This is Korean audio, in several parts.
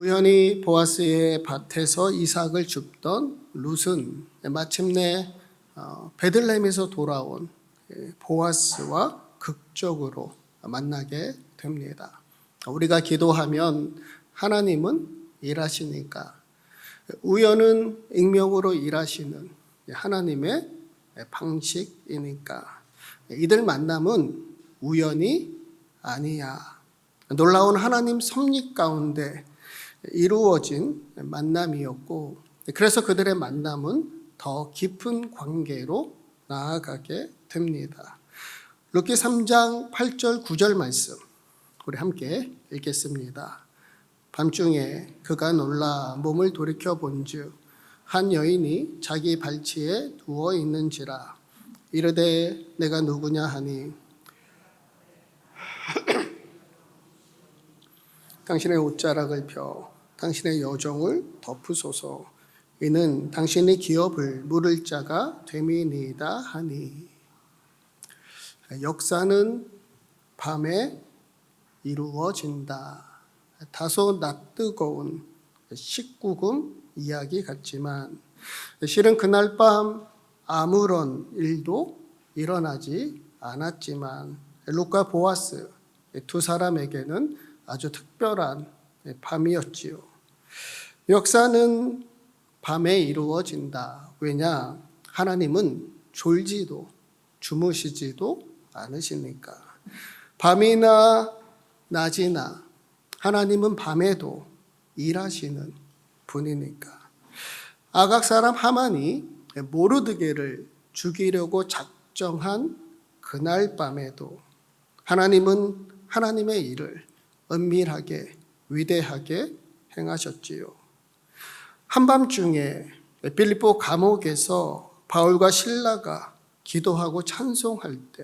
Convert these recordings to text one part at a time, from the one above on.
우연히 보아스의 밭에서 이삭을 줍던 룻은 마침내 베들레헴에서 돌아온 보아스와 극적으로 만나게 됩니다. 우리가 기도하면 하나님은 일하시니까 우연은 익명으로 일하시는 하나님의 방식이니까 이들 만남은 우연이 아니야. 놀라운 하나님 섭리 가운데 이루어진 만남이었고, 그래서 그들의 만남은 더 깊은 관계로 나아가게 됩니다. 룻기 3장 8절 9절 말씀 우리 함께 읽겠습니다. 밤중에 그가 놀라 몸을 돌이켜 본즉 한 여인이 자기 발치에 누워 있는지라. 이르되 내가 누구냐 하니 당신의 옷자락을 펴 당신의 여종을 덮으소서. 이는 당신의 기업을 물을 자가 됨이니이다 하니. 역사는 밤에 이루어진다. 다소 낯뜨거운 19금 이야기 같지만 실은 그날 밤 아무런 일도 일어나지 않았지만 룻과 보아스 두 사람에게는 아주 특별한 밤이었지요. 역사는 밤에 이루어진다. 왜냐? 하나님은 졸지도 주무시지도 않으시니까. 밤이나 낮이나 하나님은 밤에도 일하시는 분이니까. 아각 사람 하만이 모르드게를 죽이려고 작정한 그날 밤에도 하나님은 하나님의 일을 은밀하게 위대하게 행하셨지요. 한밤중에 빌립보 감옥에서 바울과 실라가 기도하고 찬송할 때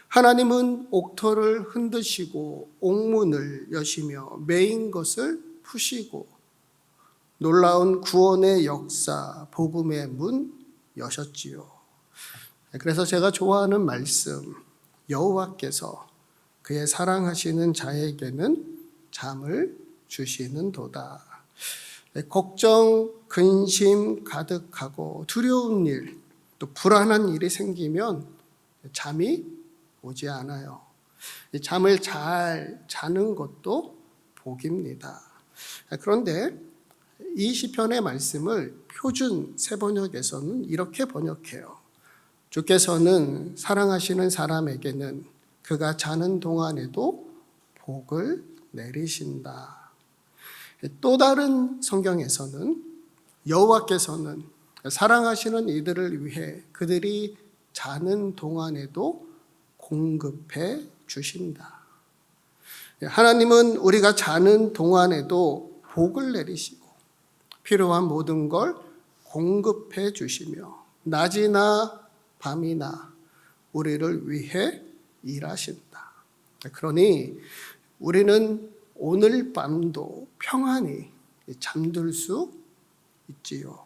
하나님은 옥토를 흔드시고 옥문을 여시며 매인 것을 푸시고 놀라운 구원의 역사, 복음의 문 여셨지요. 그래서 제가 좋아하는 말씀, 여호와께서 그의 사랑하시는 자에게는 잠을 주시는도다. 걱정, 근심 가득하고 두려운 일, 또 불안한 일이 생기면 잠이 오지 않아요. 잠을 잘 자는 것도 복입니다. 그런데 이 시편의 말씀을 표준 세번역에서는 이렇게 번역해요. 주께서는 사랑하시는 사람에게는 그가 자는 동안에도 복을 내리신다. 또 다른 성경에서는 여호와께서는 사랑하시는 이들을 위해 그들이 자는 동안에도 공급해 주신다. 하나님은 우리가 자는 동안에도 복을 내리시고 필요한 모든 걸 공급해 주시며 낮이나 밤이나 우리를 위해 일하신다. 그러니 우리는 오늘 밤도 평안히 잠들 수 있지요.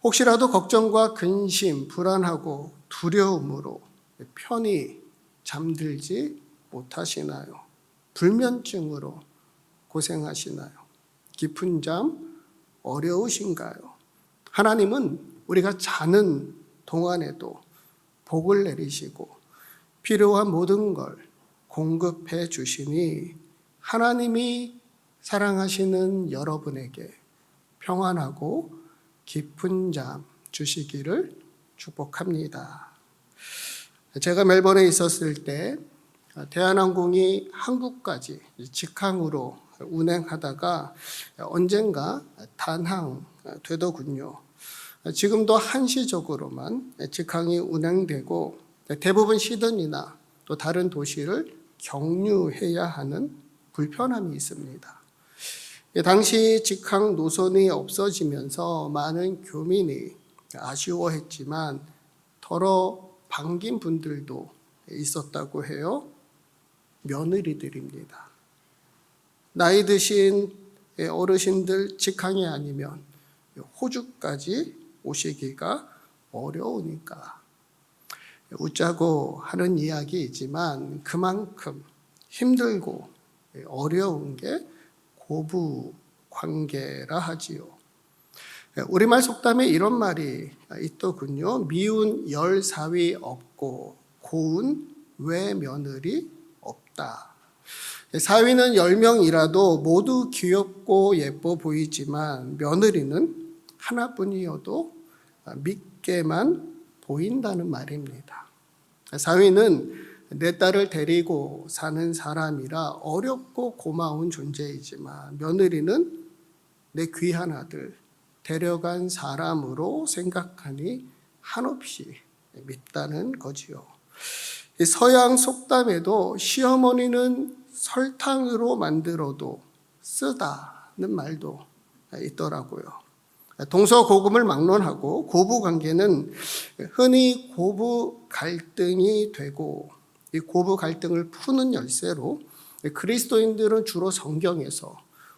혹시라도 걱정과 근심, 불안하고 두려움으로 편히 잠들지 못하시나요? 불면증으로 고생하시나요? 깊은 잠 어려우신가요? 하나님은 우리가 자는 동안에도 복을 내리시고 필요한 모든 걸 공급해 주시니 하나님이 사랑하시는 여러분에게 평안하고 깊은 잠 주시기를 축복합니다. 제가 멜번에 있었을 때 대한항공이 한국까지 직항으로 운행하다가 언젠가 단항되더군요. 지금도 한시적으로만 직항이 운행되고 대부분 시드니나 또 다른 도시를 경유해야 하는 불편함이 있습니다. 당시 직항 노선이 없어지면서 많은 교민이 아쉬워했지만 더러 반긴 분들도 있었다고 해요. 며느리들입니다. 나이 드신 어르신들 직항이 아니면 호주까지 오시기가 어려우니까. 웃자고 하는 이야기이지만 그만큼 힘들고 어려운 게 고부 관계라 하지요. 우리말 속담에 이런 말이 있더군요. 미운 열 사위 없고 고운 외며느리 없다. 사위는 10명이라도 모두 귀엽고 예뻐 보이지만 며느리는 하나뿐이어도 믿게만 보인다는 말입니다. 사위는 내 딸을 데리고 사는 사람이라 어렵고 고마운 존재이지만 며느리는 내 귀한 아들 데려간 사람으로 생각하니 한없이 밉다는 거지요. 서양 속담에도 시어머니는 설탕으로 만들어도 쓰다는 말도 있더라고요. 동서고금을 막론하고 고부관계는 흔히 고부 갈등이 되고 이 고부 갈등을 푸는 열쇠로 그리스도인들은 주로 성경에서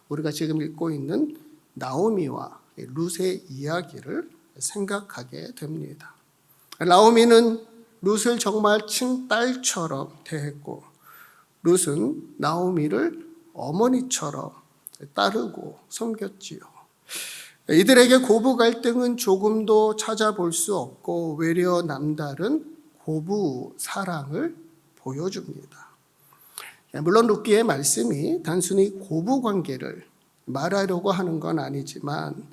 우리가 지금 읽고 있는 나오미와 룻의 이야기를 생각하게 됩니다. 나오미는 룻을 정말 친딸처럼 대했고 룻은 나오미를 어머니처럼 따르고 섬겼지요. 이들에게 고부 갈등은 조금도 찾아볼 수 없고 외려 남다른 고부 사랑을 보여줍니다. 물론 룻기의 말씀이 단순히 고부 관계를 말하려고 하는 건 아니지만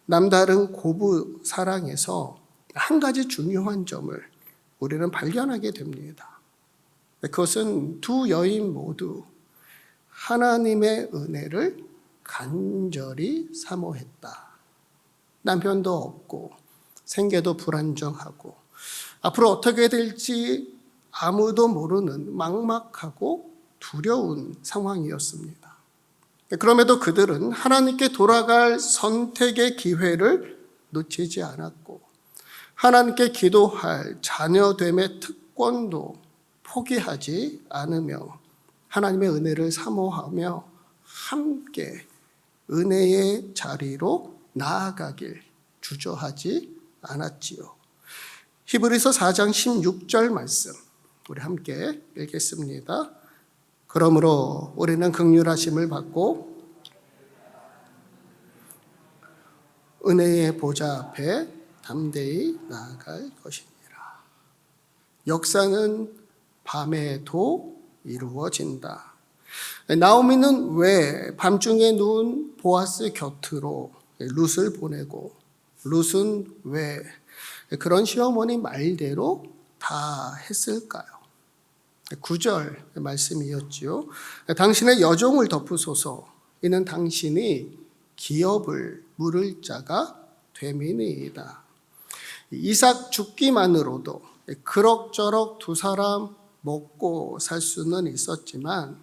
남다른 고부 사랑에서 한 가지 중요한 점을 우리는 발견하게 됩니다. 그것은 두 여인 모두 하나님의 은혜를 간절히 사모했다. 남편도 없고 생계도 불안정하고 앞으로 어떻게 될지 아무도 모르는 막막하고 두려운 상황이었습니다. 그럼에도 그들은 하나님께 돌아갈 선택의 기회를 놓치지 않았고 하나님께 기도할 자녀됨의 특권도 포기하지 않으며 하나님의 은혜를 사모하며 함께 은혜의 자리로 나아가길 주저하지 않았지요. 히브리서 4장 16절 말씀 우리 함께 읽겠습니다. 그러므로 우리는 긍휼하심을 받고 은혜의 보좌 앞에 담대히 나아갈 것이니라. 역사는 밤에도 이루어진다. 나오미는 왜 밤중에 누운 보아스 곁으로 룻을 보내고 룻은 왜 그런 시어머니 말대로 다 했을까요? 9절 말씀이었지요. 당신의 여종을 덮으소서. 이는 당신이 기업을 물을 자가 됨이니이다. 이삭 죽기만으로도 그럭저럭 두 사람 먹고 살 수는 있었지만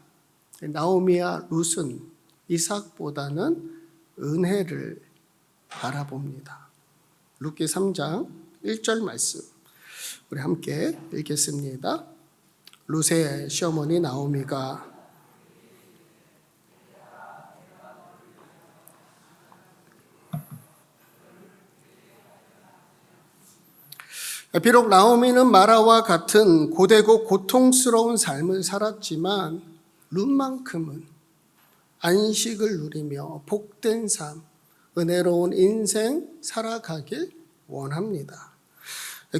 나오미와 룻은 이삭보다는 은혜를 바라봅니다. 룻기 3장 1절 말씀 우리 함께 읽겠습니다. 룻의 시어머니 나오미가 비록 나오미는 마라와 같은 고되고 고통스러운 삶을 살았지만 룻만큼은 안식을 누리며 복된 삶, 은혜로운 인생 살아가길 원합니다.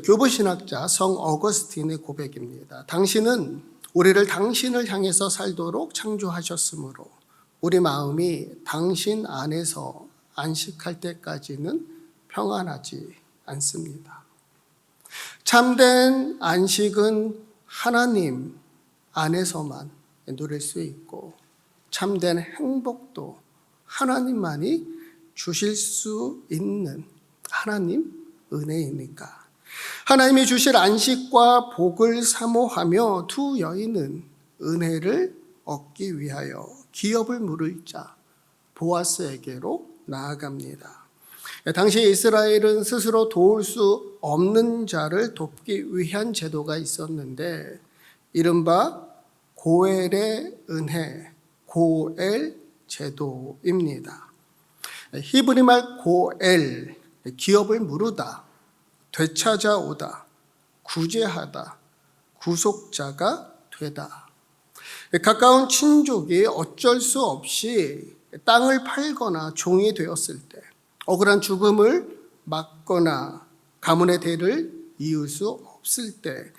교부신학자 성 어거스틴의 고백입니다. 당신은 우리를 당신을 향해서 살도록 창조하셨으므로 우리 마음이 당신 안에서 안식할 때까지는 평안하지 않습니다. 참된 안식은 하나님 안에서만 누릴 수 있고 참된 행복도 하나님만이 주실 수 있는 하나님 은혜이니까 하나님이 주실 안식과 복을 사모하며 두 여인은 은혜를 얻기 위하여 기업을 물을 자 보아스에게로 나아갑니다. 당시 이스라엘은 스스로 도울 수 없는 자를 돕기 위한 제도가 있었는데 이른바 고엘의 은혜, 고엘 제도입니다. 히브리 말 고엘, 기업을 물으다, 되찾아오다, 구제하다, 구속자가 되다. 가까운 친족이 어쩔 수 없이 땅을 팔거나 종이 되었을 때 억울한 죽음을 맞거나 가문의 대를 이을 수 없을 때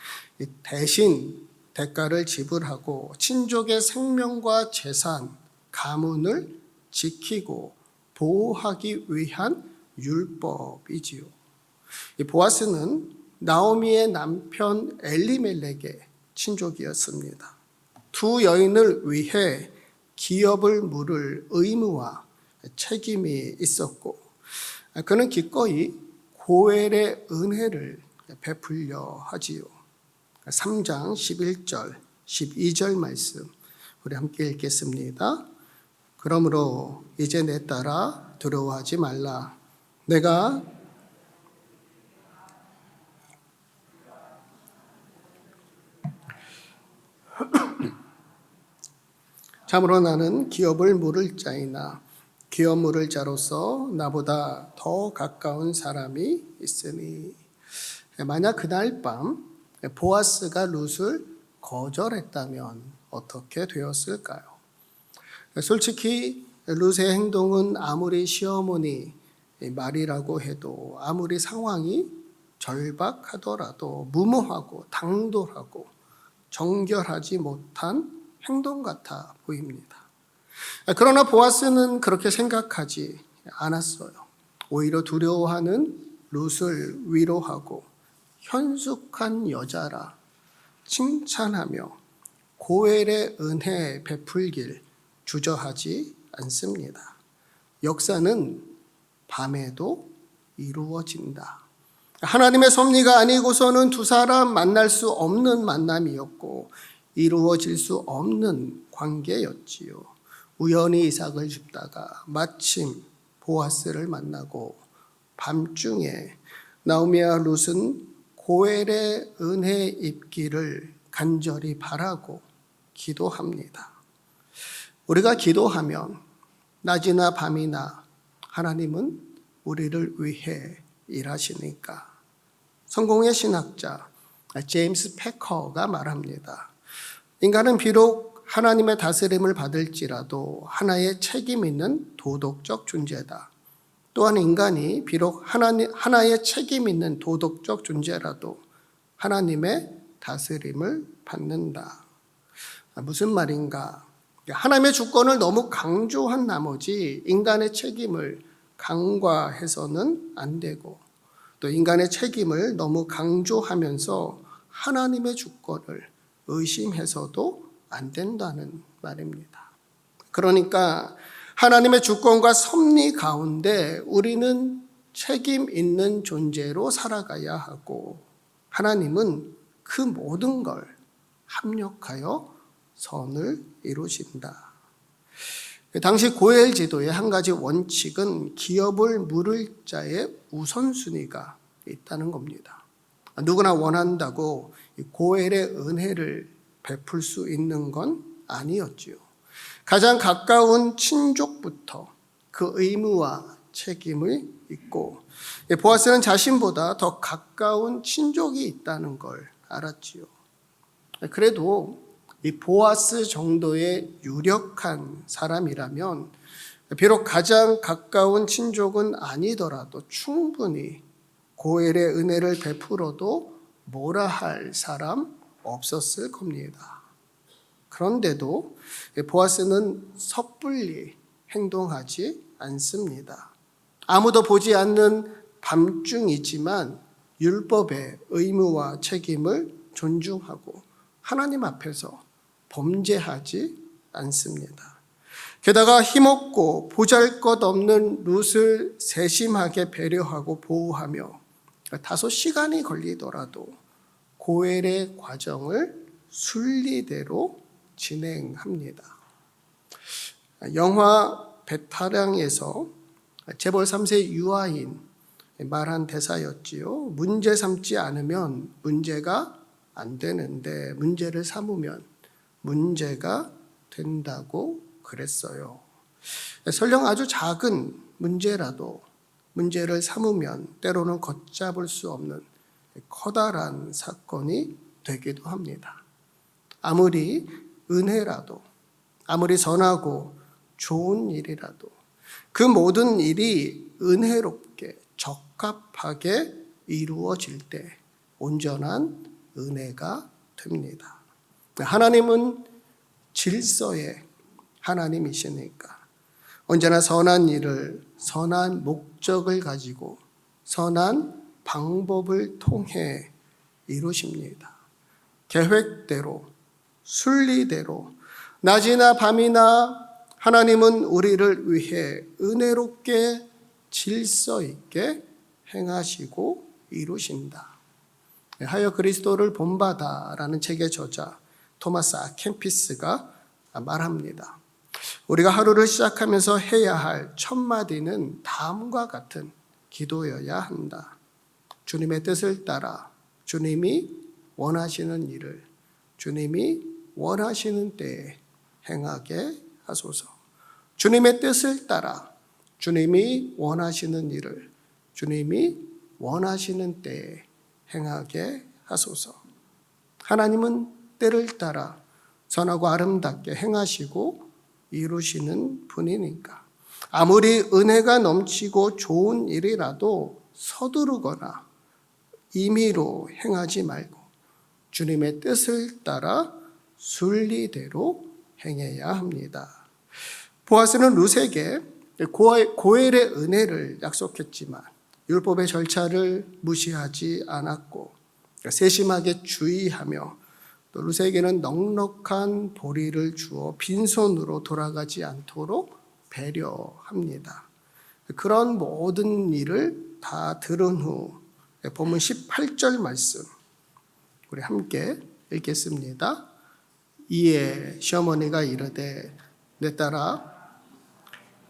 대신 대가를 지불하고 친족의 생명과 재산, 가문을 지키고 보호하기 위한 율법이지요. 이 보아스는 나오미의 남편 엘리멜렉의 친족이었습니다. 두 여인을 위해 기업을 물을 의무와 책임이 있었고 그는 기꺼이 고엘의 은혜를 베풀려 하지요. 3장 11절, 12절 말씀 우리 함께 읽겠습니다. 그러므로 이제 내 딸아 두려워하지 말라. 내가 참으로 나는 기업을 물을 자이나 기업 물을 자로서 나보다 더 가까운 사람이 있으니. 만약 그날 밤 보아스가 룻을 거절했다면 어떻게 되었을까요? 솔직히 룻의 행동은 아무리 시어머니 말이라고 해도 아무리 상황이 절박하더라도 무모하고 당돌하고 정결하지 못한 행동 같아 보입니다. 그러나 보아스는 그렇게 생각하지 않았어요. 오히려 두려워하는 룻을 위로하고 현숙한 여자라 칭찬하며 고엘의 은혜 베풀길 주저하지 않습니다. 역사는 밤에도 이루어진다. 하나님의 섭리가 아니고서는 두 사람 만날 수 없는 만남이었고 이루어질 수 없는 관계였지요. 우연히 이삭을 줍다가 마침 보아스를 만나고 밤중에 나오미와 룻은 고엘의 은혜 입기를 간절히 바라고 기도합니다. 우리가 기도하면 낮이나 밤이나 하나님은 우리를 위해 일하시니까. 성공의 신학자 제임스 패커가 말합니다. 인간은 비록 하나님의 다스림을 받을지라도 하나의 책임 있는 도덕적 존재다. 또한 인간이 비록 하나의 책임 있는 도덕적 존재라도 하나님의 다스림을 받는다. 무슨 말인가? 하나님의 주권을 너무 강조한 나머지 인간의 책임을 간과해서는 안 되고 또 인간의 책임을 너무 강조하면서 하나님의 주권을 의심해서도 안 된다는 말입니다. 그러니까 하나님의 주권과 섭리 가운데 우리는 책임 있는 존재로 살아가야 하고 하나님은 그 모든 걸 합력하여 선을 이루신다. 당시 고엘 제도의 한 가지 원칙은 기업을 물을 자의 우선순위가 있다는 겁니다. 누구나 원한다고 고엘의 은혜를 베풀 수 있는 건 아니었지요. 가장 가까운 친족부터 그 의무와 책임을 있고 보아스는 자신보다 더 가까운 친족이 있다는 걸 알았지요. 그래도 이 보아스 정도의 유력한 사람이라면 비록 가장 가까운 친족은 아니더라도 충분히 고엘의 은혜를 베풀어도 뭐라 할 사람 없었을 겁니다. 그런데도 보아스는 섣불리 행동하지 않습니다. 아무도 보지 않는 밤중이지만 율법의 의무와 책임을 존중하고 하나님 앞에서 범죄하지 않습니다. 게다가 힘없고 보잘것없는 룻을 세심하게 배려하고 보호하며 다소 시간이 걸리더라도 고엘의 과정을 순리대로 진행합니다. 영화 베타랑에서 재벌 3세 유아인 말한 대사였지요. 문제 삼지 않으면 문제가 안 되는데 문제를 삼으면 문제가 된다고 그랬어요. 설령 아주 작은 문제라도 문제를 삼으면 때로는 걷잡을 수 없는 커다란 사건이 되기도 합니다. 아무리 은혜라도 아무리 선하고 좋은 일이라도 그 모든 일이 은혜롭게 적합하게 이루어질 때 온전한 은혜가 됩니다. 하나님은 질서의 하나님이시니까 언제나 선한 일을 선한 목적을 가지고 선한 방법을 통해 이루십니다. 계획대로, 순리대로, 낮이나 밤이나 하나님은 우리를 위해 은혜롭게 질서 있게 행하시고 이루신다. 하여 그리스도를 본받아라는 책의 저자 토마스 아 캠피스가 말합니다. 우리가 하루를 시작하면서 해야 할 첫 마디는 다음과 같은 기도여야 한다. 주님의 뜻을 따라 주님이 원하시는 일을 주님이 원하시는 때에 행하게 하소서. 주님의 뜻을 따라 주님이 원하시는 일을 주님이 원하시는 때에 행하게 하소서. 하나님은 때를 따라 선하고 아름답게 행하시고 이루시는 분이니까 아무리 은혜가 넘치고 좋은 일이라도 서두르거나 임의로 행하지 말고 주님의 뜻을 따라 순리대로 행해야 합니다. 보아스는 룻에게 고엘의 은혜를 약속했지만 율법의 절차를 무시하지 않았고 세심하게 주의하며 또 룻에게는 넉넉한 보리를 주어 빈손으로 돌아가지 않도록 배려합니다. 그런 모든 일을 다 들은 후 본문 18절 말씀 우리 함께 읽겠습니다. 이에 시어머니가 이르되 내 딸아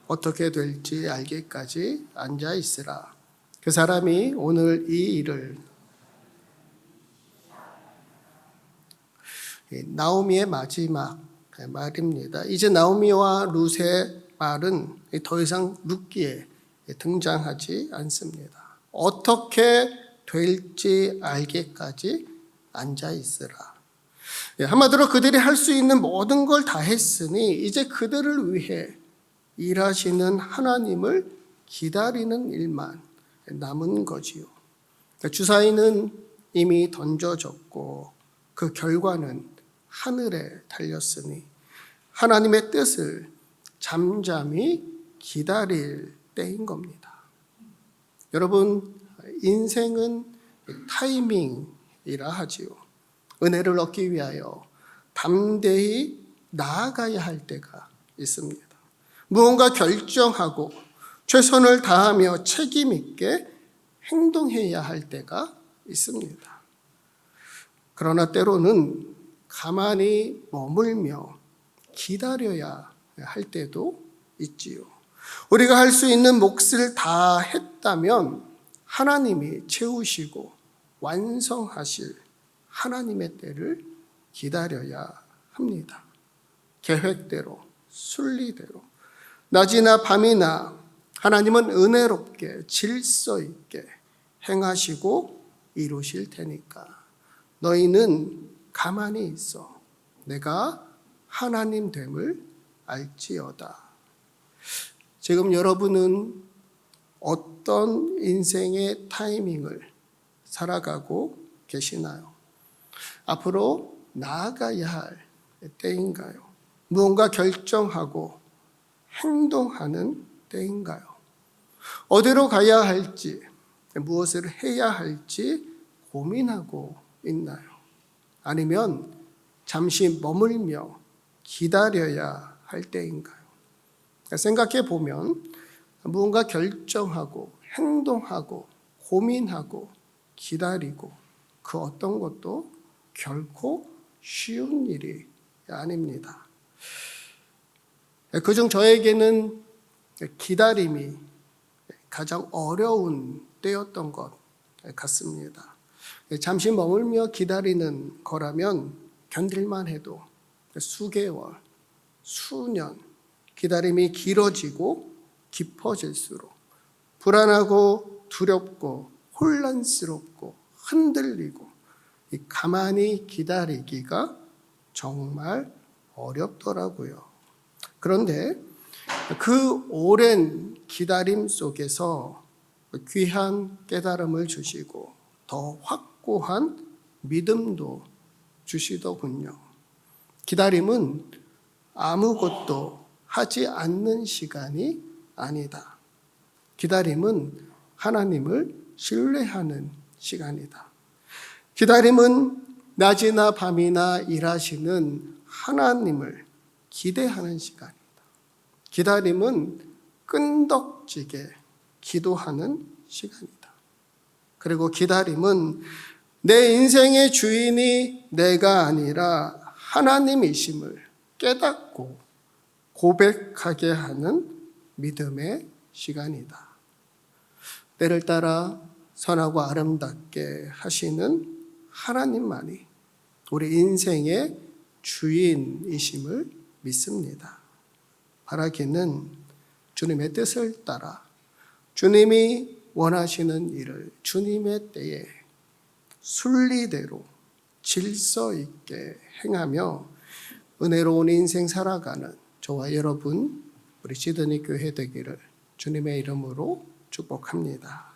어떻게 될지 알기까지 앉아 있으라. 그 사람이 오늘 이 일을 나오미의 마지막 말입니다. 이제 나오미와 룻의 말은 더 이상 룻기에 등장하지 않습니다. 어떻게 될지 알기까지 앉아 있으라. 한마디로 그들이 할 수 있는 모든 걸 다 했으니 이제 그들을 위해 일하시는 하나님을 기다리는 일만 남은 거지요. 주사위는 이미 던져졌고 그 결과는 하늘에 달렸으니 하나님의 뜻을 잠잠히 기다릴 때인 겁니다. 여러분, 인생은 타이밍이라 하지요. 은혜를 얻기 위하여 담대히 나아가야 할 때가 있습니다. 무언가 결정하고 최선을 다하며 책임 있게 행동해야 할 때가 있습니다. 그러나 때로는 가만히 머물며 기다려야 할 때도 있지요. 우리가 할 수 있는 몫을 다 했다면 하나님이 채우시고 완성하실 하나님의 때를 기다려야 합니다. 계획대로, 순리대로, 낮이나 밤이나 하나님은 은혜롭게 질서 있게 행하시고 이루실 테니까 너희는 가만히 있어 내가 하나님 됨을 알지어다. 지금 여러분은 어떤 인생의 타이밍을 살아가고 계시나요? 앞으로 나아가야 할 때인가요? 무언가 결정하고 행동하는 때인가요? 어디로 가야 할지, 무엇을 해야 할지 고민하고 있나요? 아니면 잠시 머물며 기다려야 할 때인가요? 생각해 보면 무언가 결정하고 행동하고 고민하고 기다리고 그 어떤 것도 결코 쉬운 일이 아닙니다. 그중 저에게는 기다림이 가장 어려운 때였던 것 같습니다. 잠시 머물며 기다리는 거라면 견딜만 해도 수개월, 수년 기다림이 길어지고 깊어질수록 불안하고 두렵고 혼란스럽고 흔들리고 가만히 기다리기가 정말 어렵더라고요. 그런데 그 오랜 기다림 속에서 귀한 깨달음을 주시고 더 확고한 믿음도 주시더군요. 기다림은 아무것도 하지 않는 시간이 아니다. 기다림은 하나님을 신뢰하는 시간이다. 기다림은 낮이나 밤이나 일하시는 하나님을 기대하는 시간이다. 기다림은 끈덕지게 기도하는 시간이다. 그리고 기다림은 내 인생의 주인이 내가 아니라 하나님이심을 깨닫고 고백하게 하는 믿음의 시간이다. 때를 따라 선하고 아름답게 하시는 하나님만이 우리 인생의 주인이심을 믿습니다. 바라기는 주님의 뜻을 따라 주님이 원하시는 일을 주님의 때에 순리대로 질서 있게 행하며 은혜로운 인생 살아가는 저와 여러분 우리 시드니 교회 되기를 주님의 이름으로 축복합니다.